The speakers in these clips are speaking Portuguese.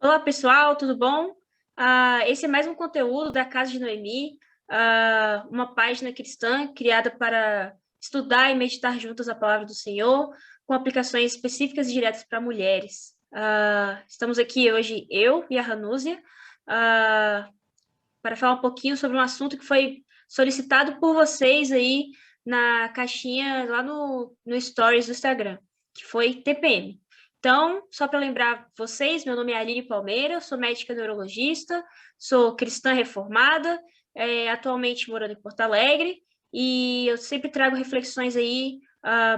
Olá, pessoal, tudo bom? Esse é mais um conteúdo da Casa de Noemi, uma página cristã criada para estudar e meditar juntas a palavra do Senhor, com aplicações específicas e diretas para mulheres. Estamos aqui hoje, eu e a Ranúzia, para falar um pouquinho sobre um assunto que foi solicitado por vocês aí na caixinha lá no Stories do Instagram, que foi TPM. Então, só para lembrar vocês, meu nome é Aline Palmeira, sou médica neurologista, sou cristã reformada, atualmente morando em Porto Alegre, e eu sempre trago reflexões aí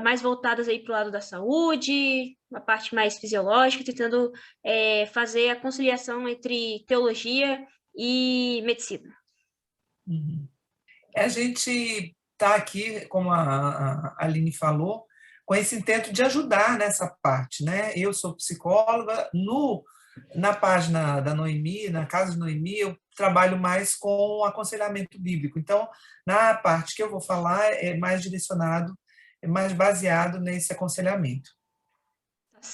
mais voltadas aí para o lado da saúde, uma parte mais fisiológica, tentando fazer a conciliação entre teologia e medicina. Uhum. A gente está aqui, como a Aline falou, com esse intento de ajudar nessa parte, né? Eu sou psicóloga, na página da Noemi, na Casa de Noemi, eu trabalho mais com aconselhamento bíblico. Então, na parte que eu vou falar, é mais direcionado, é mais baseado nesse aconselhamento.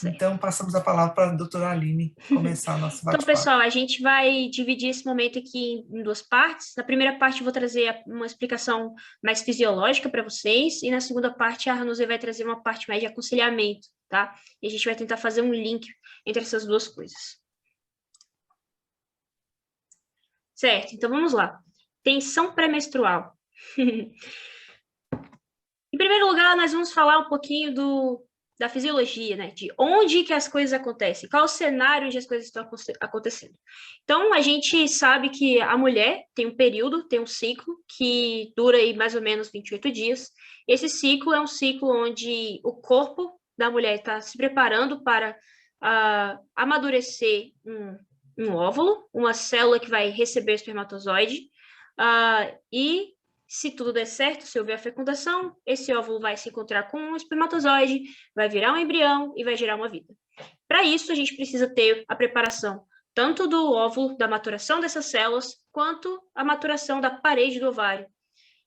Então, passamos a palavra para a doutora Aline começar a nossa bate-papo. Então, pessoal, a gente vai dividir esse momento aqui em duas partes. Na primeira parte, eu vou trazer uma explicação mais fisiológica para vocês, e na segunda parte, a Ranúzia vai trazer uma parte mais de aconselhamento, tá? E a gente vai tentar fazer um link entre essas duas coisas. Certo, então vamos lá. Tensão pré-menstrual. Em primeiro lugar, nós vamos falar um pouquinho da fisiologia, né? De onde que as coisas acontecem, qual o cenário onde as coisas estão acontecendo. Então, a gente sabe que a mulher tem um período, tem um ciclo que dura aí mais ou menos 28 dias. Esse ciclo é um ciclo onde o corpo da mulher está se preparando para amadurecer um óvulo, uma célula que vai receber o espermatozoide, e se tudo der certo, se houver a fecundação, esse óvulo vai se encontrar com um espermatozoide, vai virar um embrião e vai gerar uma vida. Para isso, a gente precisa ter a preparação tanto do óvulo, da maturação dessas células, quanto a maturação da parede do ovário.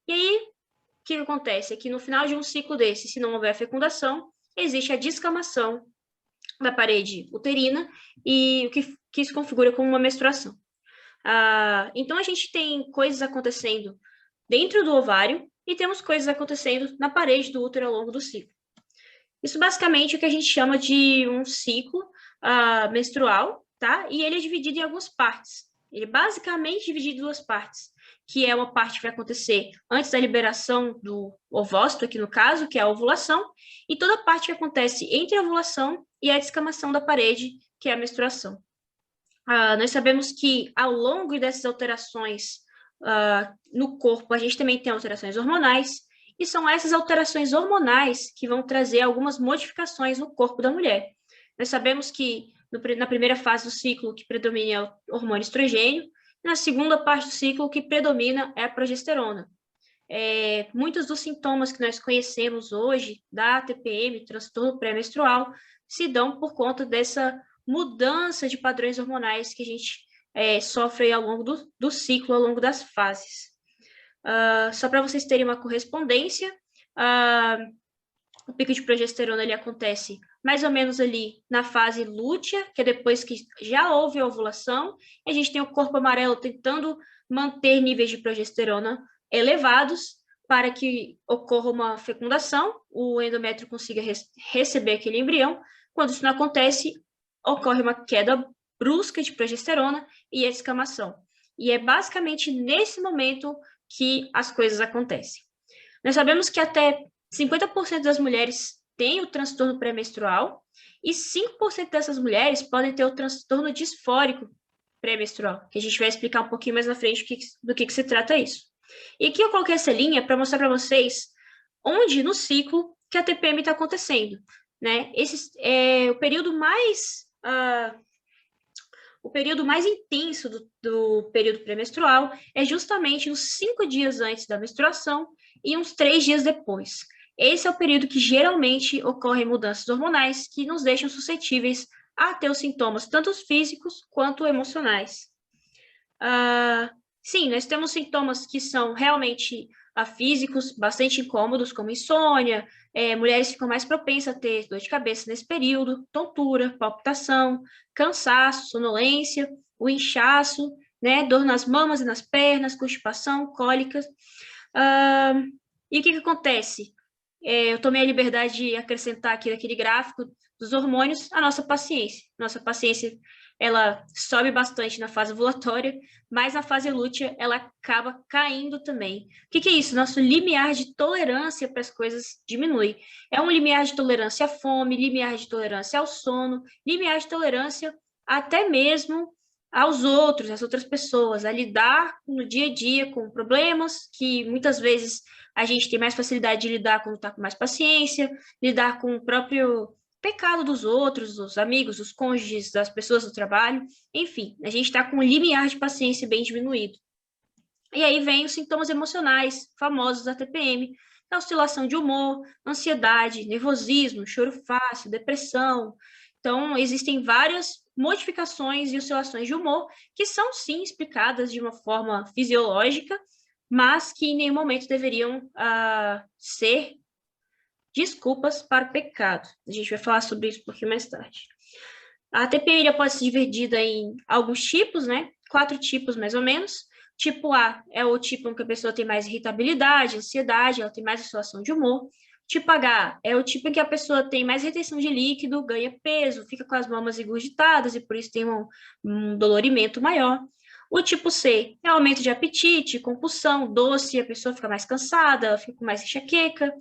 E aí, o que acontece? É que no final de um ciclo desse, se não houver fecundação, existe a descamação da parede uterina, e o que se configura como uma menstruação. Então, a gente tem coisas acontecendo dentro do ovário e temos coisas acontecendo na parede do útero ao longo do ciclo. Isso basicamente é o que a gente chama de um ciclo menstrual, tá? E ele é dividido em algumas partes. Ele é basicamente dividido em duas partes, que é uma parte que vai acontecer antes da liberação do ovócito, aqui no caso, que é a ovulação, e toda a parte que acontece entre a ovulação e a descamação da parede, que é a menstruação. Nós sabemos que ao longo dessas alterações no corpo, a gente também tem alterações hormonais, e são essas alterações hormonais que vão trazer algumas modificações no corpo da mulher. Nós sabemos que na primeira fase do ciclo, o que predomina é o hormônio estrogênio, e na segunda parte do ciclo, o que predomina é a progesterona. Muitos dos sintomas que nós conhecemos hoje da TPM, transtorno pré-menstrual, se dão por conta dessa mudança de padrões hormonais que a gente sofre ao longo do ciclo, ao longo das fases. Só para vocês terem uma correspondência, o pico de progesterona ele acontece mais ou menos ali na fase lútea, que é depois que já houve a ovulação, e a gente tem o corpo amarelo tentando manter níveis de progesterona elevados para que ocorra uma fecundação, o endométrio consiga receber aquele embrião. Quando isso não acontece, ocorre uma queda brusca de progesterona e a descamação. E é basicamente nesse momento que as coisas acontecem. Nós sabemos que até 50% das mulheres têm o transtorno pré-menstrual e 5% dessas mulheres podem ter o transtorno disfórico pré-menstrual, que a gente vai explicar um pouquinho mais na frente do que se trata isso. E aqui eu coloquei essa linha para mostrar para vocês onde no ciclo que a TPM está acontecendo, né? Esse é o período mais intenso do período pré-menstrual é justamente nos 5 dias antes da menstruação e uns 3 dias depois. Esse é o período que geralmente ocorrem mudanças hormonais que nos deixam suscetíveis a ter os sintomas, tanto os físicos quanto emocionais. Sim, nós temos sintomas que são realmente a físicos bastante incômodos, como insônia, mulheres ficam mais propensas a ter dor de cabeça nesse período, tontura, palpitação, cansaço, sonolência, o inchaço, né, dor nas mamas e nas pernas, constipação, cólicas. E o que acontece? Eu tomei a liberdade de acrescentar aqui naquele gráfico dos hormônios a nossa paciência. Nossa paciência, ela sobe bastante na fase ovulatória, mas na fase lútea ela acaba caindo também. O que é isso? Nosso limiar de tolerância para as coisas diminui. É um limiar de tolerância à fome, limiar de tolerância ao sono, limiar de tolerância até mesmo aos outros, às outras pessoas, a lidar no dia a dia com problemas que muitas vezes a gente tem mais facilidade de lidar quando está com mais paciência, lidar com o próprio pecado dos outros, dos amigos, dos cônjuges, das pessoas do trabalho, enfim, a gente está com um limiar de paciência bem diminuído. E aí vem os sintomas emocionais famosos da TPM, a oscilação de humor, ansiedade, nervosismo, choro fácil, depressão. Então, existem várias modificações e oscilações de humor que são, sim, explicadas de uma forma fisiológica, mas que em nenhum momento deveriam ser desculpas para o pecado. A gente vai falar sobre isso um pouquinho mais tarde. A TPM pode ser dividida em alguns tipos, né? 4 tipos, mais ou menos. Tipo A é o tipo em que a pessoa tem mais irritabilidade, ansiedade, ela tem mais oscilação de humor. Tipo H é o tipo em que a pessoa tem mais retenção de líquido, ganha peso, fica com as mamas engurgitadas e por isso tem um dolorimento maior. O tipo C é aumento de apetite, compulsão, doce, a pessoa fica mais cansada, fica com mais enxaqueca.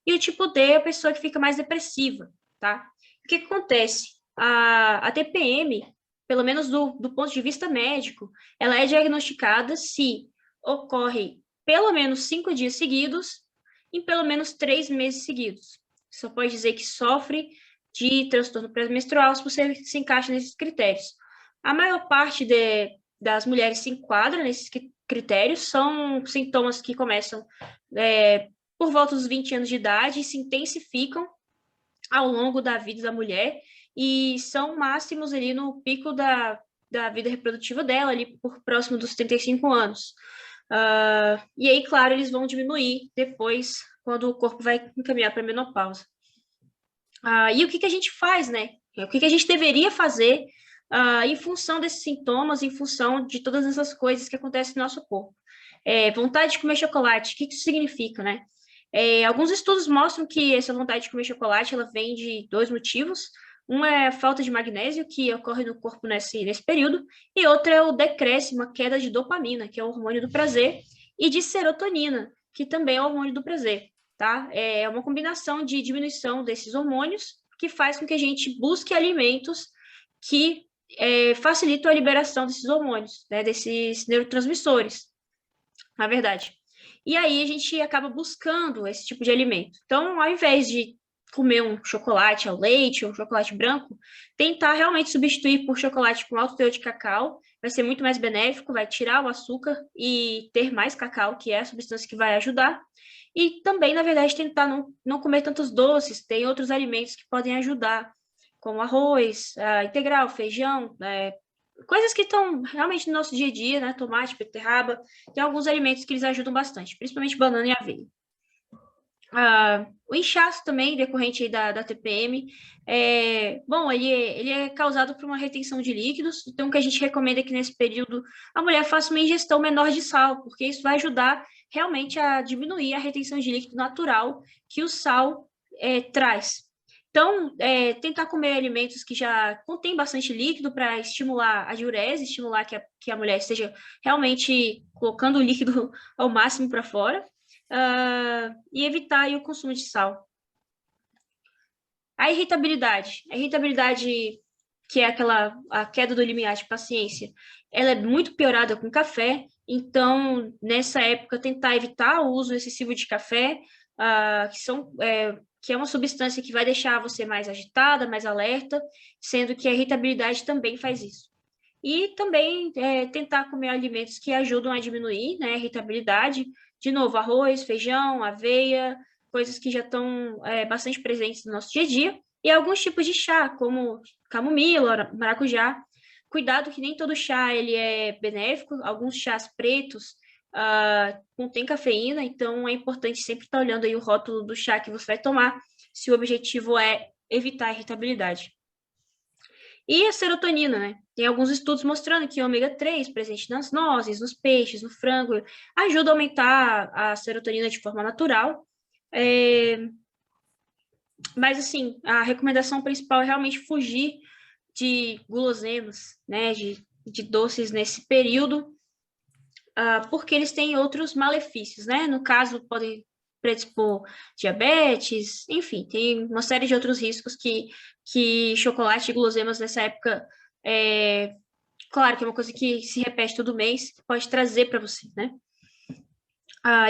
E o tipo D é a pessoa que fica mais depressiva, tá? O que acontece? A TPM, pelo menos do ponto de vista médico, ela é diagnosticada se ocorre pelo menos 5 dias seguidos em pelo menos 3 meses seguidos. Só pode dizer que sofre de transtorno pré-menstrual se você se encaixa nesses critérios. A maior parte das mulheres se enquadra nesses critérios, são sintomas que começam por volta dos 20 anos de idade e se intensificam ao longo da vida da mulher e são máximos ali no pico da vida reprodutiva dela, ali por próximo dos 35 anos. E aí, claro, eles vão diminuir depois, quando o corpo vai encaminhar para a menopausa. E o que a gente faz, né? O que a gente deveria fazer em função desses sintomas, em função de todas essas coisas que acontecem no nosso corpo? Vontade de comer chocolate, o que isso significa, né? Alguns estudos mostram que essa vontade de comer chocolate, ela vem de 2 motivos. Um é a falta de magnésio, que ocorre no corpo nesse período, e outro é o decréscimo, a queda de dopamina, que é o hormônio do prazer, e de serotonina, que também é o hormônio do prazer, tá? É uma combinação de diminuição desses hormônios que faz com que a gente busque alimentos que facilitam a liberação desses hormônios, né, desses neurotransmissores, na verdade. E aí a gente acaba buscando esse tipo de alimento. Então, ao invés de comer um chocolate ao leite ou um chocolate branco, tentar realmente substituir por chocolate com alto teor de cacau, vai ser muito mais benéfico, vai tirar o açúcar e ter mais cacau, que é a substância que vai ajudar. E também, na verdade, tentar não comer tantos doces, tem outros alimentos que podem ajudar, como arroz, integral, feijão, coisas que estão realmente no nosso dia a dia, né? Tomate, beterraba, tem alguns alimentos que eles ajudam bastante, principalmente banana e aveia. O inchaço também, decorrente aí da TPM, ele é causado por uma retenção de líquidos, então o que a gente recomenda é que nesse período a mulher faça uma ingestão menor de sal, porque isso vai ajudar realmente a diminuir a retenção de líquido natural que o sal traz. Então, tentar comer alimentos que já contêm bastante líquido para estimular a diurese, estimular que a mulher esteja realmente colocando o líquido ao máximo para fora, e evitar aí, o consumo de sal. A irritabilidade, que é a queda do limiar de paciência, ela é muito piorada com café, então, nessa época, tentar evitar o uso excessivo de café, que é uma substância que vai deixar você mais agitada, mais alerta, sendo que a irritabilidade também faz isso. E também tentar comer alimentos que ajudam a diminuir, né, a irritabilidade. De novo, arroz, feijão, aveia, coisas que já estão bastante presentes no nosso dia a dia. E alguns tipos de chá, como camomila, maracujá. Cuidado que nem todo chá ele é benéfico. Alguns chás pretos, contém cafeína, então é importante sempre estar olhando aí o rótulo do chá que você vai tomar, se o objetivo é evitar a irritabilidade. E a serotonina, né? Tem alguns estudos mostrando que o ômega 3 presente nas nozes, nos peixes, no frango, ajuda a aumentar a serotonina de forma natural. Mas, assim, a recomendação principal é realmente fugir de guloseimas, né? De doces nesse período, porque eles têm outros malefícios, né? No caso, podem predispor diabetes, enfim, tem uma série de outros riscos que chocolate e guloseimas nessa época, claro que é uma coisa que se repete todo mês, pode trazer para você, né?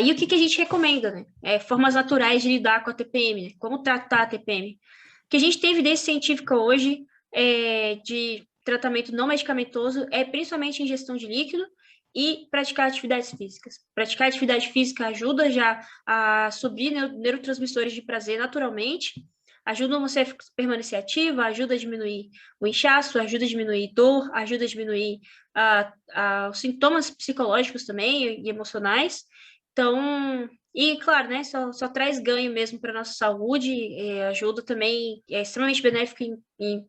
E o que a gente recomenda, né? Formas naturais de lidar com a TPM, né? Como tratar a TPM. O que a gente tem evidência científica hoje de tratamento não medicamentoso é principalmente ingestão de líquido e praticar atividades físicas. Praticar atividade física ajuda já a subir neurotransmissores de prazer naturalmente, ajuda você a permanecer ativa, ajuda a diminuir o inchaço, ajuda a diminuir dor, ajuda a diminuir os sintomas psicológicos também e emocionais. Então, e claro, né, só traz ganho mesmo para a nossa saúde, ajuda também, é extremamente benéfico em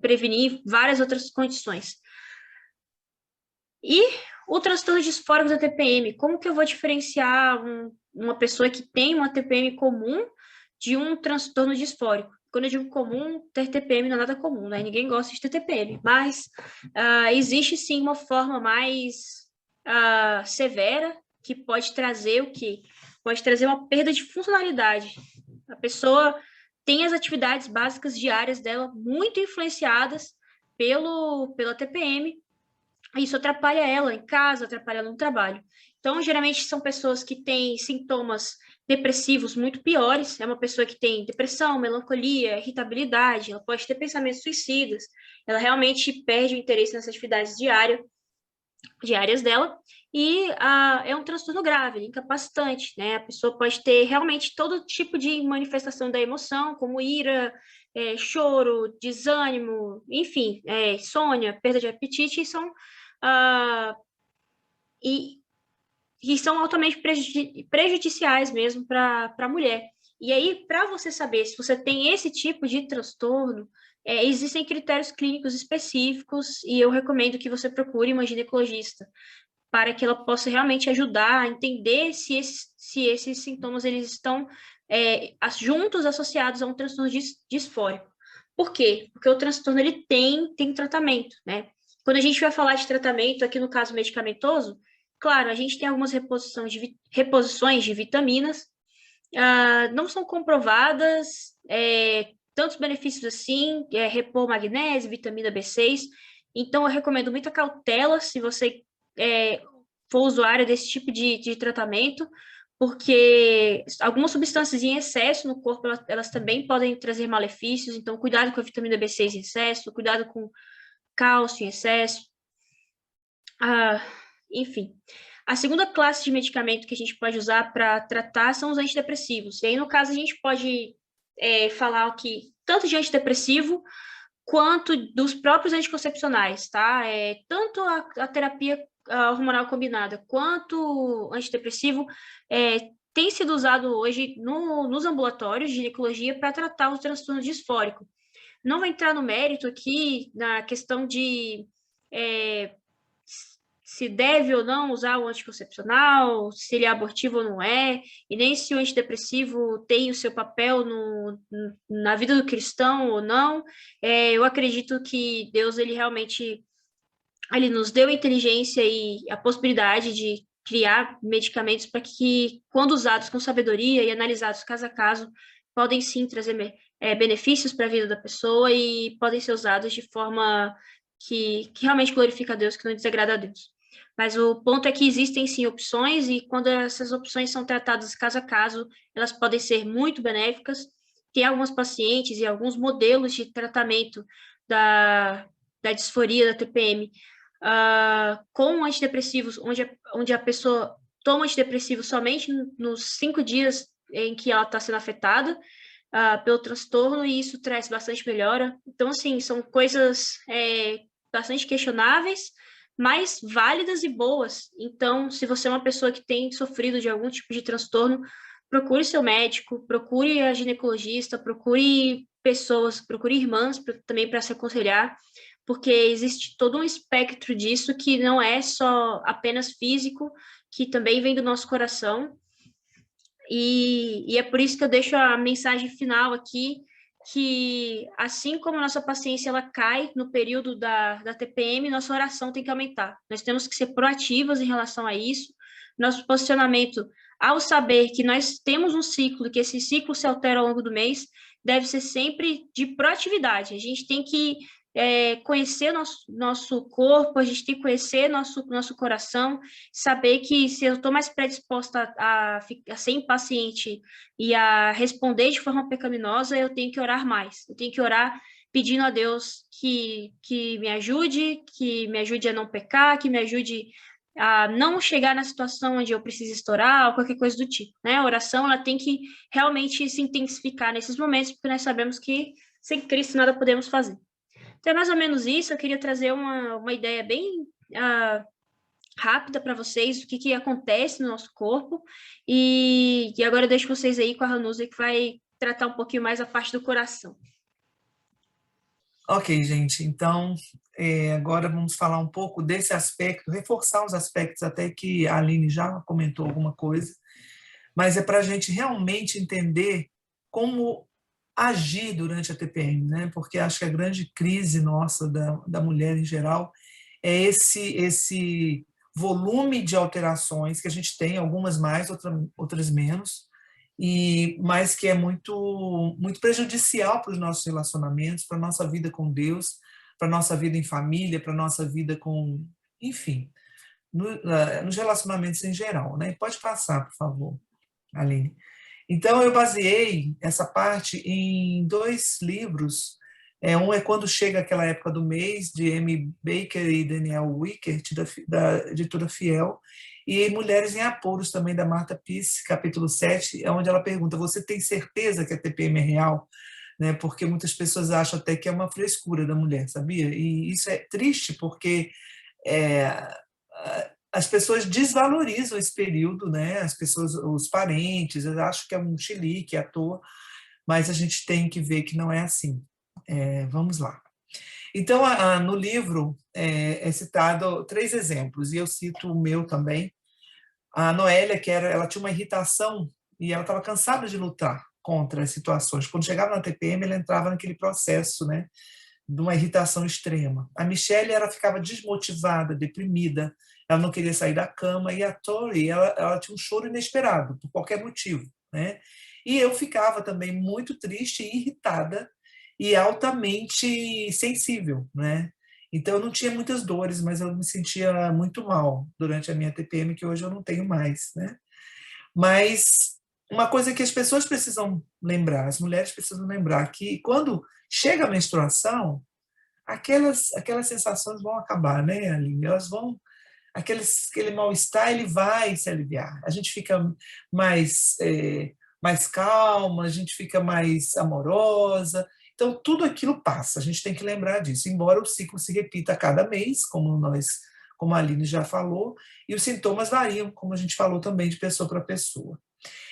prevenir várias outras condições. E o transtorno disfórico da TPM, como que eu vou diferenciar uma pessoa que tem uma TPM comum de um transtorno disfórico? Quando eu digo comum, ter TPM não é nada comum, né? Ninguém gosta de ter TPM, mas existe sim uma forma mais severa que pode trazer o quê? Pode trazer uma perda de funcionalidade. A pessoa tem as atividades básicas diárias dela muito influenciadas pela TPM, isso atrapalha ela em casa, atrapalha ela no trabalho. Então, geralmente são pessoas que têm sintomas depressivos muito piores. É uma pessoa que tem depressão, melancolia, irritabilidade, ela pode ter pensamentos suicidas. Ela realmente perde o interesse nessas atividades diárias dela. E é um transtorno grave, incapacitante, né? A pessoa pode ter realmente todo tipo de manifestação da emoção, como ira, choro, desânimo, enfim, insônia, perda de apetite, e são e, e são altamente prejudiciais mesmo para a mulher. E aí, para você saber se você tem esse tipo de transtorno, existem critérios clínicos específicos e eu recomendo que você procure uma ginecologista para que ela possa realmente ajudar a entender se esses sintomas eles estão juntos associados a um transtorno disfórico. Por quê? Porque o transtorno ele tem tratamento, né? Quando a gente vai falar de tratamento, aqui no caso medicamentoso, claro, a gente tem algumas reposições de vitaminas, não são comprovadas tantos benefícios assim, repor magnésio, vitamina B6, então eu recomendo muita cautela se você for usuário desse tipo de tratamento, porque algumas substâncias em excesso no corpo, elas também podem trazer malefícios, então cuidado com a vitamina B6 em excesso, cuidado com cálcio em excesso, enfim. A segunda classe de medicamento que a gente pode usar para tratar são os antidepressivos. E aí, no caso, a gente pode falar aqui tanto de antidepressivo quanto dos próprios anticoncepcionais, tá? Tanto a terapia hormonal combinada quanto antidepressivo tem sido usado hoje nos ambulatórios de ginecologia para tratar o transtorno disfórico. Não vou entrar no mérito aqui na questão de se deve ou não usar o anticoncepcional, se ele é abortivo ou não é, e nem se o antidepressivo tem o seu papel na vida do cristão ou não. Eu acredito que Deus, ele realmente ele nos deu a inteligência e a possibilidade de criar medicamentos para que, quando usados com sabedoria e analisados caso a caso, podem sim trazer benefícios para a vida da pessoa e podem ser usados de forma que realmente glorifica a Deus, que não desagrada a Deus. Mas o ponto é que existem sim opções e quando essas opções são tratadas caso a caso, elas podem ser muito benéficas. Tem alguns pacientes e alguns modelos de tratamento da disforia da TPM com antidepressivos, onde a pessoa toma antidepressivo somente nos 5 dias em que ela está sendo afetada pelo transtorno, e isso traz bastante melhora. Então, assim, são coisas bastante questionáveis, mais válidas e boas. Então, se você é uma pessoa que tem sofrido de algum tipo de transtorno, procure seu médico, procure a ginecologista, procure pessoas, procure irmãs também para se aconselhar, porque existe todo um espectro disso que não é só apenas físico, que também vem do nosso coração. E é por isso que eu deixo a mensagem final aqui, que assim como a nossa paciência ela cai no período da TPM, nossa oração tem que aumentar. Nós temos que ser proativas em relação a isso. Nosso posicionamento, ao saber que nós temos um ciclo, que esse ciclo se altera ao longo do mês, deve ser sempre de proatividade. A gente tem que conhecer nosso corpo, a gente tem que conhecer nosso coração, saber que se eu estou mais predisposta a ser impaciente e a responder de forma pecaminosa, eu tenho que orar mais. Eu tenho que orar pedindo a Deus que me ajude a não pecar, que me ajude a não chegar na situação onde eu preciso estourar ou qualquer coisa do tipo, né? A oração, ela tem que realmente se intensificar nesses momentos, porque nós sabemos que sem Cristo nada podemos fazer. Então, é mais ou menos isso. Eu queria trazer uma ideia bem rápida para vocês, o que acontece no nosso corpo. E agora eu deixo vocês aí com a Ranusa, que vai tratar um pouquinho mais a parte do coração. Ok, gente. Então, agora vamos falar um pouco desse aspecto, reforçar os aspectos até que a Aline já comentou alguma coisa, mas é para a gente realmente entender como agir durante a TPM, né? Porque acho que a grande crise nossa da mulher em geral é esse volume de alterações que a gente tem, algumas mais, outras menos, mas que é muito prejudicial para os nossos relacionamentos, para a nossa vida com Deus, para a nossa vida em família, para a nossa vida com, enfim, nos relacionamentos em geral, né? Pode passar, por favor, Aline. Então, eu baseei essa parte em 2 livros. Um é Quando Chega Aquela Época do Mês, de Amy Baker e Daniel Wickert, da editora Fiel, e Mulheres em Apuros, também, da Marta Peace, capítulo 7, onde ela pergunta: você tem certeza que a TPM é real? Né? Porque muitas pessoas acham até que é uma frescura da mulher, sabia? E isso é triste, porque é, as pessoas desvalorizam esse período, né? As pessoas, os parentes, eu acho que é um chilique à toa, mas a gente tem que ver que não é assim. Vamos lá. Então, no livro é citado 3 exemplos, e eu cito o meu também. A Noélia, ela tinha uma irritação e ela estava cansada de lutar contra as situações. Quando chegava na TPM, ela entrava naquele processo, né, de uma irritação extrema. A Michelle, ela ficava desmotivada, deprimida, ela não queria sair da cama, e a Tori, ela tinha um choro inesperado, por qualquer motivo, né? E eu ficava também muito triste e irritada e altamente sensível, né? Então eu não tinha muitas dores, mas eu me sentia muito mal durante a minha TPM, que hoje eu não tenho mais, né? Mas uma coisa que as pessoas precisam lembrar, as mulheres precisam lembrar, que quando chega a menstruação, aquelas sensações vão acabar, né, Aline? Elas vão, aquele mal-estar, ele vai se aliviar. A gente fica mais, mais calma, a gente fica mais amorosa. Então, tudo aquilo passa, a gente tem que lembrar disso, embora o ciclo se repita a cada mês, como a Aline já falou, e os sintomas variam, como a gente falou também, de pessoa para pessoa.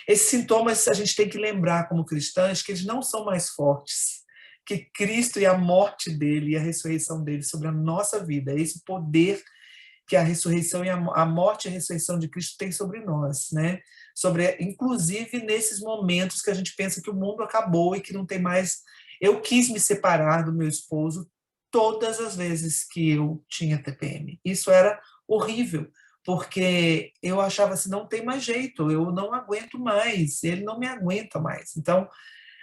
Esses sintomas a gente tem que lembrar, como cristãs, que eles não são mais fortes que Cristo e a morte dele e a ressurreição dele sobre a nossa vida. É esse poder que a ressurreição e a morte e a ressurreição de Cristo tem sobre nós, né? Sobre, inclusive nesses momentos que a gente pensa que o mundo acabou e que não tem mais. Eu quis me separar do meu esposo todas as vezes que eu tinha TPM. Isso era horrível, porque eu achava assim, não tem mais jeito, eu não aguento mais, ele não me aguenta mais. Então,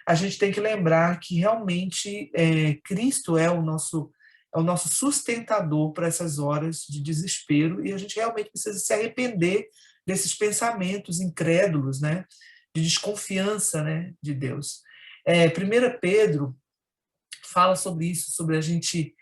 a gente tem que lembrar que realmente Cristo é o nosso sustentador para essas horas de desespero, e a gente realmente precisa se arrepender desses pensamentos incrédulos, né, de desconfiança, né, de Deus. 1 Pedro fala sobre isso, sobre a gente,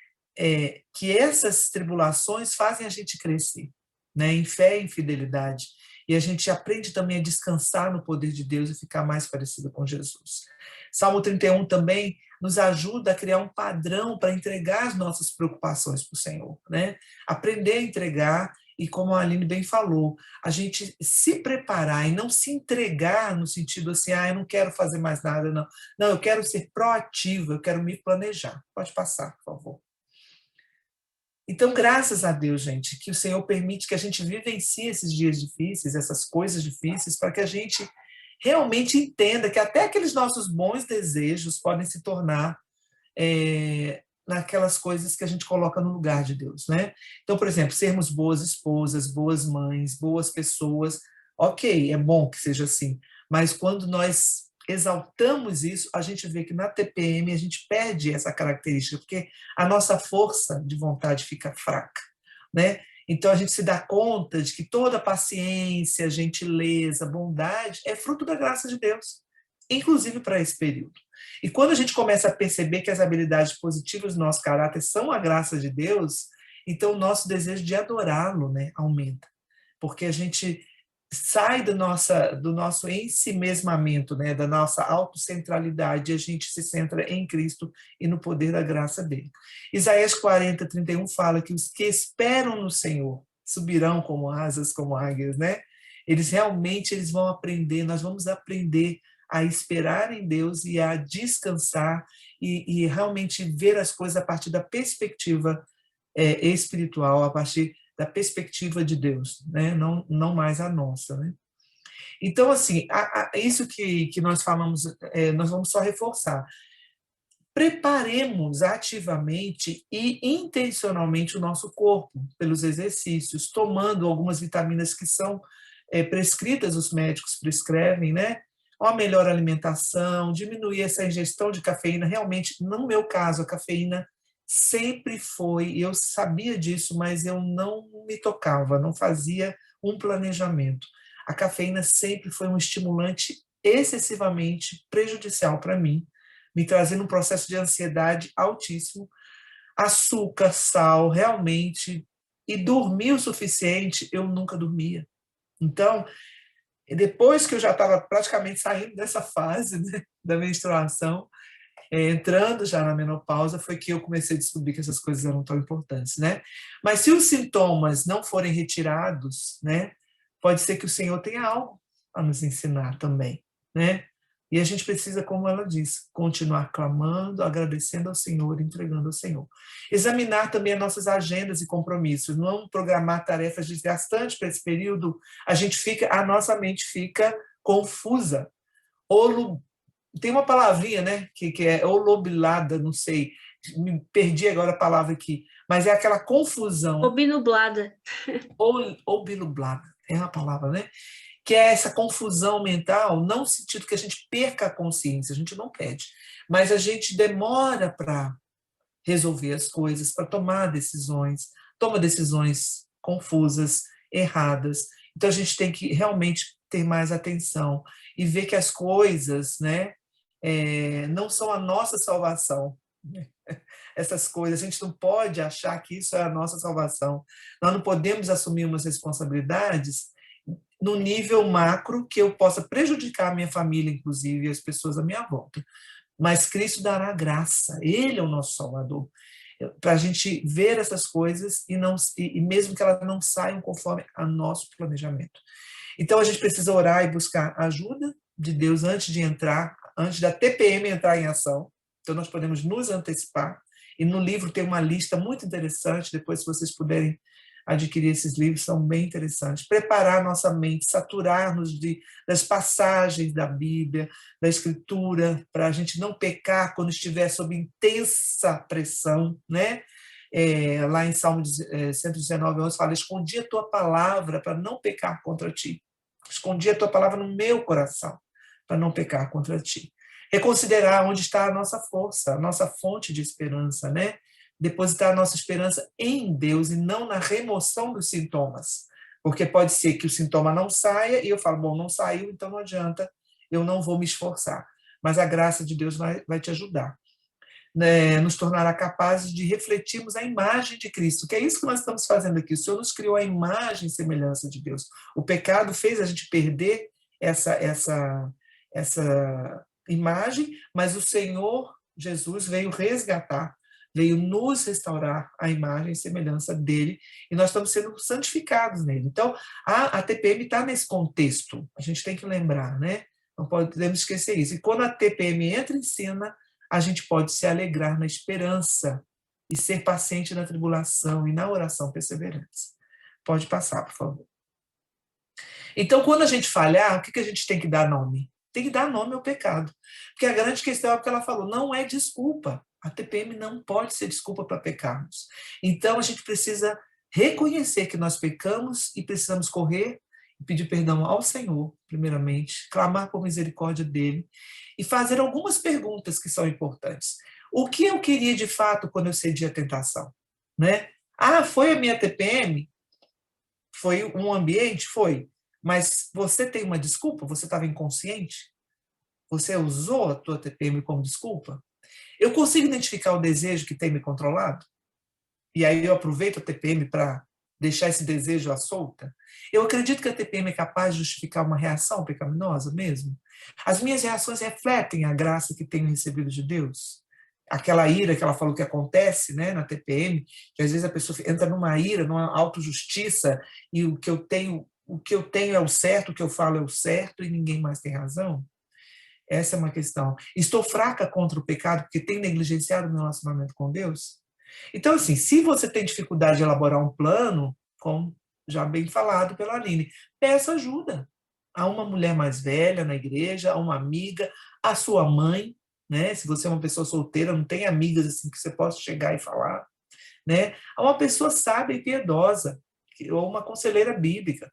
que essas tribulações fazem a gente crescer, né, em fé e em fidelidade, e a gente aprende também a descansar no poder de Deus e ficar mais parecido com Jesus. Salmo 31 também nos ajuda a criar um padrão para entregar as nossas preocupações para o Senhor, né? Aprender a entregar e, como a Aline bem falou, a gente se preparar e não se entregar no sentido assim, eu não quero fazer mais nada, não. Não, eu quero ser proativa, eu quero me planejar. Pode passar, por favor. Então, graças a Deus, gente, que o Senhor permite que a gente vivencie esses dias difíceis, essas coisas difíceis, para que a gente realmente entenda que até aqueles nossos bons desejos podem se tornar naquelas coisas que a gente coloca no lugar de Deus, né? Então, por exemplo, sermos boas esposas, boas mães, boas pessoas, ok, é bom que seja assim, mas quando nós exaltamos isso, a gente vê que na TPM a gente perde essa característica, porque a nossa força de vontade fica fraca, né? Então a gente se dá conta de que toda paciência, gentileza, bondade é fruto da graça de Deus, inclusive para esse período. E quando a gente começa a perceber que as habilidades positivas do nosso caráter são a graça de Deus, então o nosso desejo de adorá-lo, né, aumenta. Porque a gente sai do nosso ensimesmamento, né, da nossa autocentralidade, e a gente se centra em Cristo e no poder da graça dele. Isaías 40, 31 fala que os que esperam no Senhor subirão como asas, como águias, né? Eles vão aprender, nós vamos aprender a esperar em Deus e a descansar e realmente ver as coisas a partir da perspectiva espiritual, a partir da perspectiva de Deus, né? Não mais a nossa, né? Então, assim, isso que nós falamos, nós vamos só reforçar. Preparemos ativamente e intencionalmente o nosso corpo pelos exercícios, tomando algumas vitaminas que são prescritas, os médicos prescrevem, né? Uma melhor alimentação, diminuir essa ingestão de cafeína. Realmente, no meu caso, a cafeína sempre foi, eu sabia disso, mas eu não me tocava, não fazia um planejamento. A cafeína sempre foi um estimulante excessivamente prejudicial para mim, me trazendo um processo de ansiedade altíssimo, açúcar, sal, realmente, e dormir o suficiente, eu nunca dormia. Então, depois que eu já estava praticamente saindo dessa fase, né, da menstruação, entrando já na menopausa, foi que eu comecei a descobrir que essas coisas eram tão importantes, né? Mas se os sintomas não forem retirados, né, pode ser que o Senhor tenha algo a nos ensinar também, né? E a gente precisa, como ela diz, continuar clamando, agradecendo ao Senhor, entregando ao Senhor. Examinar também as nossas agendas e compromissos, não programar tarefas desgastantes para esse período, a nossa mente fica confusa. Tem uma palavrinha, né, que é olobilada, não sei, me perdi agora a palavra aqui, mas é aquela confusão. Obnublada. Obinublada, é uma palavra, né? Que é essa confusão mental, não no sentido que a gente perca a consciência, a gente não perde, mas a gente demora para resolver as coisas, para tomar decisões, toma decisões confusas, erradas. Então a gente tem que realmente ter mais atenção e ver que as coisas, né, não são a nossa salvação. Essas coisas, a gente não pode achar que isso é a nossa salvação. Nós não podemos assumir umas responsabilidades no nível macro que eu possa prejudicar a minha família, inclusive, e as pessoas à minha volta. Mas Cristo dará graça, Ele é o nosso Salvador, para a gente ver essas coisas e mesmo que elas não saiam conforme o nosso planejamento. Então, a gente precisa orar e buscar ajuda de Deus antes da TPM entrar em ação. Então, nós podemos nos antecipar. E no livro tem uma lista muito interessante, depois, se vocês puderem adquirir esses livros, são bem interessantes. Preparar nossa mente, saturar-nos das passagens da Bíblia, da Escritura, para a gente não pecar quando estiver sob intensa pressão, né? Lá em Salmo 119, 11, fala: escondi a tua palavra para não pecar contra ti. Escondi a tua palavra no meu coração para não pecar contra ti. Reconsiderar onde está a nossa força, a nossa fonte de esperança, né? Depositar a nossa esperança em Deus e não na remoção dos sintomas. Porque pode ser que o sintoma não saia e eu falo, bom, não saiu, então não adianta, eu não vou me esforçar. Mas a graça de Deus vai te ajudar. Né? Nos tornará capazes de refletirmos a imagem de Cristo, que é isso que nós estamos fazendo aqui. O Senhor nos criou a imagem e semelhança de Deus. O pecado fez a gente perder essa imagem, mas o Senhor Jesus veio resgatar, veio nos restaurar a imagem e semelhança dele, e nós estamos sendo santificados nele. Então, a TPM está nesse contexto, a gente tem que lembrar, né? Não podemos esquecer isso. E quando a TPM entra em cena, a gente pode se alegrar na esperança e ser paciente na tribulação e na oração perseverante. Pode passar, por favor. Então, quando a gente falhar, o que a gente tem que dar nome? Tem que dar nome ao pecado. Porque a grande questão é o que ela falou, não é desculpa. A TPM não pode ser desculpa para pecarmos. Então, a gente precisa reconhecer que nós pecamos e precisamos correr e pedir perdão ao Senhor, primeiramente, clamar por misericórdia dele e fazer algumas perguntas que são importantes. O que eu queria de fato quando eu cedi à tentação? Né? Ah, foi a minha TPM? Foi um ambiente? Foi. Mas você tem uma desculpa? Você estava inconsciente? Você usou a tua TPM como desculpa? Eu consigo identificar o desejo que tem me controlado? E aí eu aproveito a TPM para deixar esse desejo à solta? Eu acredito que a TPM é capaz de justificar uma reação pecaminosa mesmo? As minhas reações refletem a graça que tenho recebido de Deus? Aquela ira que ela falou que acontece, né, na TPM, que às vezes a pessoa entra numa ira, numa autojustiça, e o que eu tenho é o certo, o que eu falo é o certo e ninguém mais tem razão? Essa é uma questão. Estou fraca contra o pecado porque tenho negligenciado o meu relacionamento com Deus? Então, assim, se você tem dificuldade de elaborar um plano, como já bem falado pela Aline, peça ajuda a uma mulher mais velha na igreja, a uma amiga, a sua mãe, né? Se você é uma pessoa solteira, não tem amigas assim que você possa chegar e falar, né? A uma pessoa sábia e piedosa, ou uma conselheira bíblica.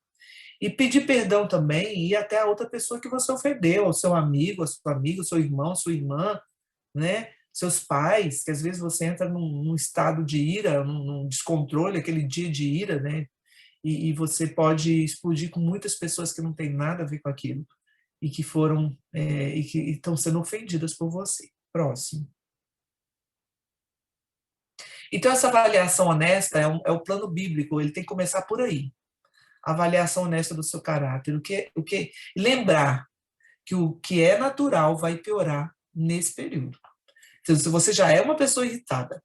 E pedir perdão também e ir até a outra pessoa que você ofendeu, ao seu amigo, a sua amiga, o seu irmão, sua irmã, né? Seus pais, que às vezes você entra num estado de ira, num descontrole, aquele dia de ira, né? E você pode explodir com muitas pessoas que não têm nada a ver com aquilo e que foram e que estão sendo ofendidas por você. Próximo. Então, essa avaliação honesta é o plano bíblico, ele tem que começar por aí. A avaliação honesta do seu caráter. Lembrar que o que é natural vai piorar nesse período. Então, se você já é uma pessoa irritada,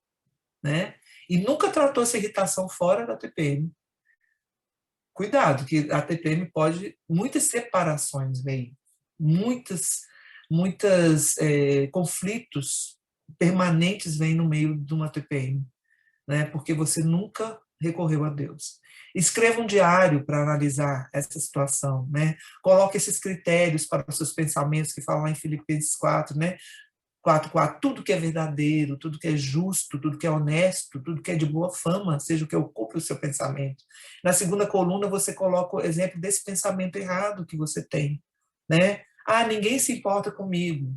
né, e nunca tratou essa irritação fora da TPM, cuidado, que a TPM pode muitas separações vêm, muitos conflitos permanentes vêm no meio de uma TPM, né, porque você nunca recorreu a Deus. Escreva um diário para analisar essa situação, né? Coloque esses critérios para os seus pensamentos que falam lá em Filipenses 4, né? 4:4, tudo que é verdadeiro, tudo que é justo, tudo que é honesto, tudo que é de boa fama, seja o que ocupe o seu pensamento. Na segunda coluna você coloca o exemplo desse pensamento errado que você tem, né? Ah, ninguém se importa comigo,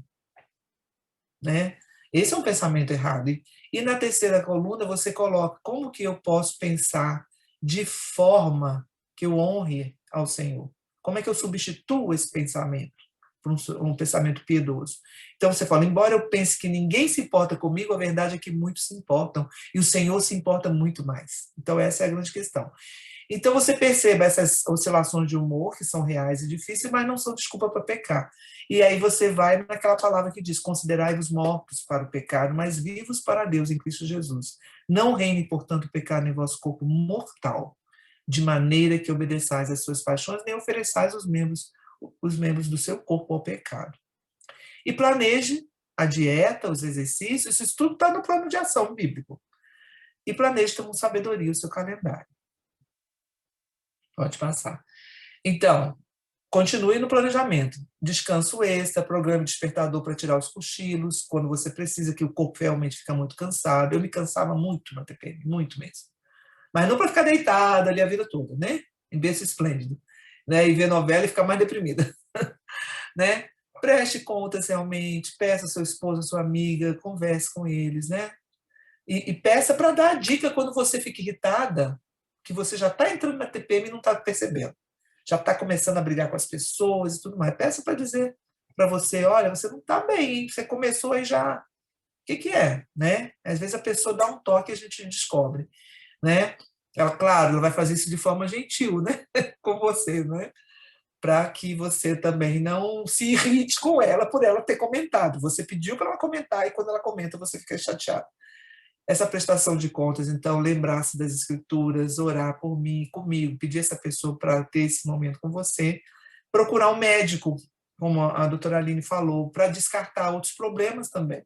né? Esse é um pensamento errado. E na terceira coluna você coloca como que eu posso pensar de forma que eu honre ao Senhor. Como é que eu substituo esse pensamento por um pensamento piedoso? Então você fala, embora eu pense que ninguém se importa comigo, a verdade é que muitos se importam e o Senhor se importa muito mais. Então essa é a grande questão. Então você perceba essas oscilações de humor que são reais e difíceis, mas não são desculpa para pecar. E aí você vai naquela palavra que diz, considerai-vos mortos para o pecado, mas vivos para Deus em Cristo Jesus. Não reine, portanto, o pecado em vosso corpo mortal, de maneira que obedeçais às suas paixões, nem ofereçais os membros do seu corpo ao pecado. E planeje a dieta, os exercícios, isso tudo está no plano de ação bíblico. E planeje com sabedoria o seu calendário. Pode passar. Então, continue no planejamento. Descanso extra, programa despertador para tirar os cochilos, quando você precisa, que o corpo realmente fica muito cansado. Eu me cansava muito na TPM, muito mesmo. Mas não para ficar deitada ali a vida toda, né? Em berço esplêndido. Né? E ver novela e ficar mais deprimida. Né? Preste contas realmente, peça ao seu esposo, à sua amiga, converse com eles, né? E peça para dar a dica quando você fica irritada, que você já está entrando na TPM e não está percebendo. Já está começando a brigar com as pessoas e tudo mais. Peça para dizer para você, olha, você não está bem, hein? Você começou aí já... O que é? Né? Às vezes a pessoa dá um toque e a gente descobre. Né? Ela, claro, ela vai fazer isso de forma gentil, né? Com você, né? para que você também não se irrite com ela por ela ter comentado. Você pediu para ela comentar e quando ela comenta você fica chateado. Essa prestação de contas, então, lembrar-se das escrituras, orar por mim, comigo, pedir essa pessoa para ter esse momento com você, procurar um médico, como a doutora Aline falou, para descartar outros problemas também,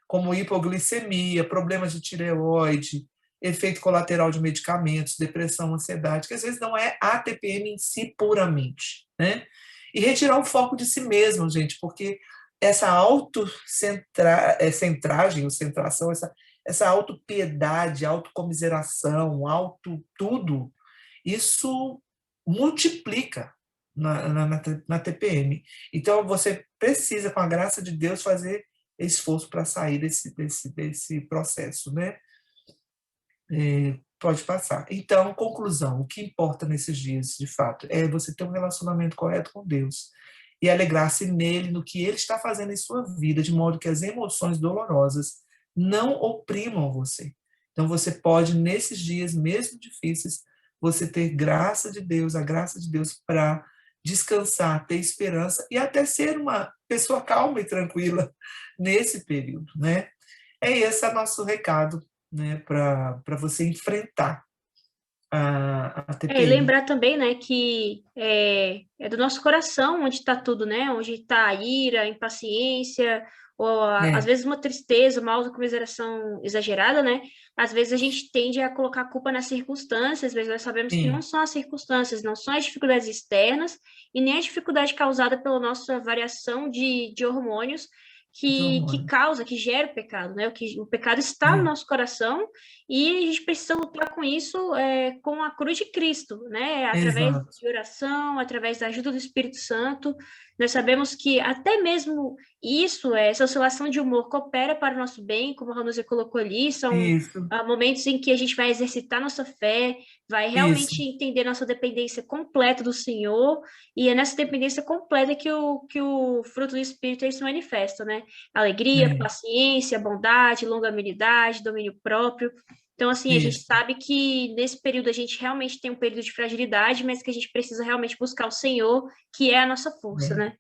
como hipoglicemia, problemas de tireoide, efeito colateral de medicamentos, depressão, ansiedade, que às vezes não é a TPM em si puramente, né? E retirar o foco de si mesmo, gente, porque essa autocentragem, ou centração, essa autopiedade, autocomiseração, auto tudo, isso multiplica na TPM. Então, você precisa, com a graça de Deus, fazer esforço para sair desse processo, né? Pode passar. Então, conclusão, o que importa nesses dias, de fato, é você ter um relacionamento correto com Deus e alegrar-se nele, no que ele está fazendo em sua vida, de modo que as emoções dolorosas não oprimam você. Então, você pode, nesses dias mesmo difíceis, você ter graça de Deus, a graça de Deus para descansar, ter esperança e até ser uma pessoa calma e tranquila nesse período, né? Esse é nosso recado, né, para você enfrentar a E TPM. lembrar também, né, que é do nosso coração onde está tudo, né? Onde está a ira, a impaciência, ou às vezes uma tristeza, uma autocomiseração exagerada, né? Às vezes a gente tende a colocar a culpa nas circunstâncias, às vezes nós sabemos que não Sim, são as circunstâncias, não são as dificuldades externas e nem a dificuldade causada pela nossa variação de hormônios de que hormônio. causa, que gera o pecado, né? O pecado está no É, nosso coração e a gente precisa lutar com isso com a cruz de Cristo, né? Através exato. de oração, através da ajuda do Espírito Santo. Nós sabemos que até mesmo isso, essa oscilação de humor coopera para o nosso bem, como a Ronusa colocou ali, são Isso, momentos em que a gente vai exercitar nossa fé, vai isso. realmente entender nossa dependência completa do Senhor, e é nessa dependência completa que o fruto do Espírito ele se manifesta, né? Alegria, É, paciência, bondade, longanimidade, domínio próprio. Então, assim, a gente isso. sabe que nesse período a gente realmente tem um período de fragilidade, mas que a gente precisa realmente buscar o Senhor, que é a nossa força, né?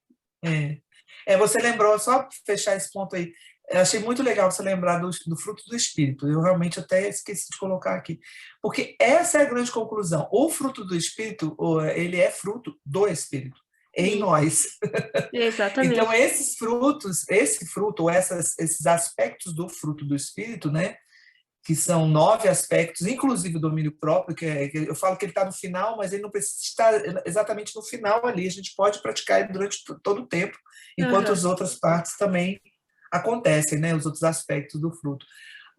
É. Você lembrou, só para fechar esse ponto aí, eu achei muito legal você lembrar do fruto do Espírito. Eu realmente até esqueci de colocar aqui. Porque essa é a grande conclusão. O fruto do Espírito, ele é fruto do Espírito, em Isso, nós. Então, exatamente. esses frutos, esse fruto, ou esses aspectos do fruto do Espírito, né, que são 9 aspectos, inclusive o domínio próprio, que eu falo que ele está no final, mas ele não precisa estar exatamente no final ali, a gente pode praticar ele durante todo o tempo, enquanto as Aham. outras partes também acontecem, né, os outros aspectos do fruto.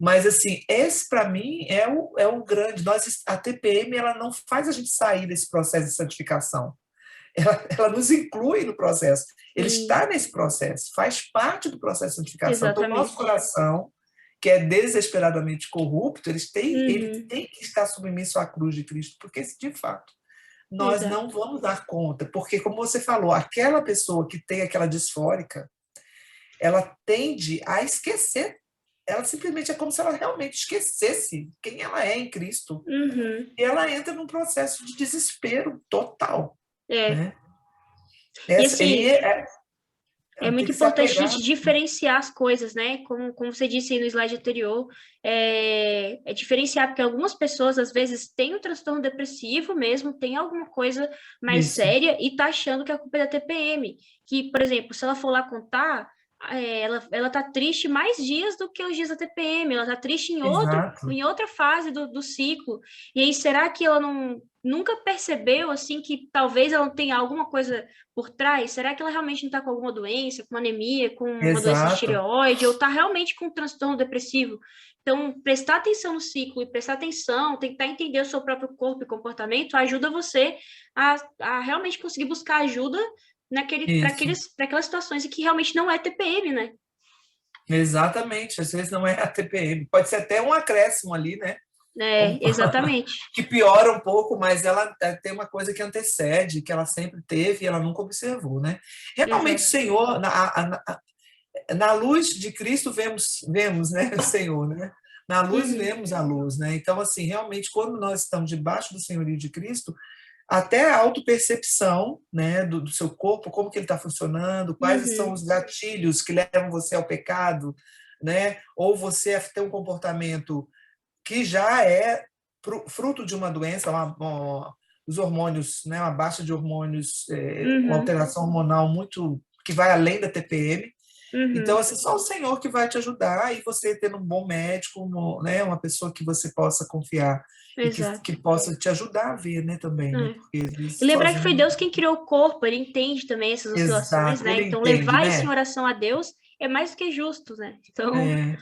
Mas, assim, esse, para mim, é o grande. A TPM ela não faz a gente sair desse processo de santificação. Ela nos inclui no processo. Ele Sim, está nesse processo, faz parte do processo de santificação. Então, o nosso exatamente. coração, que é desesperadamente corrupto, ele Uhum, tem que estar submisso à cruz de Cristo, porque, de fato, nós não exato. vamos dar conta. Porque, como você falou, aquela pessoa que tem aquela disfórica, ela tende a esquecer. Ela simplesmente é como se ela realmente esquecesse quem ela é em Cristo. Uhum. E ela entra num processo de desespero total, É. né? E Essa, e assim, é, é tem muito que se importante a apegar. gente diferenciar as coisas, né? Como você disse aí no slide anterior, é diferenciar, porque algumas pessoas, às vezes, têm um transtorno depressivo mesmo, tem alguma coisa mais Isso, séria e tá achando que a culpa é da TPM. Que, por exemplo, se ela for lá contar, ela tá triste mais dias do que os dias da TPM, ela tá triste exato. em outra fase do ciclo. E aí, será que ela nunca percebeu, assim, que talvez ela tenha alguma coisa por trás? Será que ela realmente não está com alguma doença, com uma anemia, com uma doença de Exato. tireoide, ou está realmente com um transtorno depressivo? Então, prestar atenção no ciclo e prestar atenção, tentar entender o seu próprio corpo e comportamento, ajuda você a realmente conseguir buscar ajuda Isso. para aquelas situações em que realmente não é TPM, né? Exatamente. Às vezes não é a TPM. Pode ser até um acréscimo ali, né? Um- Exatamente. que piora um pouco, mas ela tem uma coisa que antecede, que ela sempre teve e ela nunca observou, né? Realmente, o Exato. Senhor, na luz de Cristo, vemos, né, o Senhor, né? Na luz Uhum. vemos a luz, né? Então, assim, realmente, quando nós estamos debaixo do senhorio de Cristo, até a autopercepção, né, do seu corpo, como que ele está funcionando, quais são Uhum. os gatilhos que levam você ao pecado, né, ou você a ter um comportamento que já é fruto de uma doença, os hormônios, né, uma baixa de hormônios, com Uhum. alteração hormonal muito que vai além da TPM. Então, Uhum. assim, só o Senhor que vai te ajudar e você tendo um bom médico, né, uma pessoa que você possa confiar e que Exato. possa te ajudar a ver, né, também, né, É. porque às E vezes lembrar que foi sozinho. Deus quem criou o corpo, ele entende também essas oscilações, Exato, né? ele Então, entende, levar isso em né? oração a Deus é mais do que justo, né? Então, É.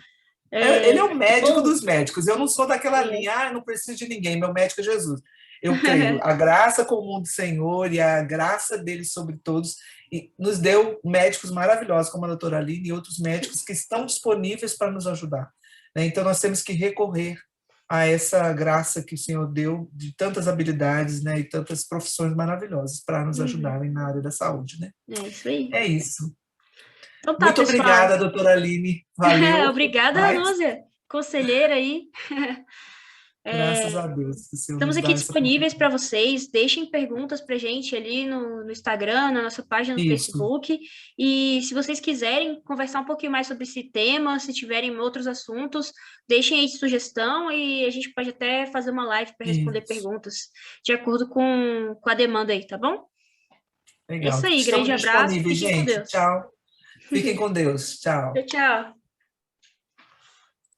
Ele é o que médico bom. dos médicos. Eu não sou daquela É. linha, não preciso de ninguém, meu médico é Jesus. Eu creio, a graça comum do Senhor e a graça dele sobre todos e nos deu médicos maravilhosos, como a doutora Aline e outros médicos que estão disponíveis para nos ajudar, né? Então, nós temos que recorrer a essa graça que o Senhor deu de tantas habilidades, né, e tantas profissões maravilhosas para nos Uhum. ajudarem na área da saúde, né? É isso aí. É isso. Então tá, Muito pessoal. obrigada, doutora Aline. Valeu. Obrigada, Mas, Núzia, conselheira aí. graças a Deus, que o Senhor Estamos nos aqui dá essa disponíveis para confiança. vocês. Deixem perguntas para a gente ali no Instagram, na nossa página no Isso, Facebook. E se vocês quiserem conversar um pouquinho mais sobre esse tema, se tiverem outros assuntos, deixem aí sugestão e a gente pode até fazer uma live para responder isso. perguntas de acordo com a demanda aí, tá bom? É Legal. isso aí, Estamos grande abraço, disponíveis, fiquem com gente. Deus. Tchau. Fiquem com Deus. Tchau, Tchau. tchau.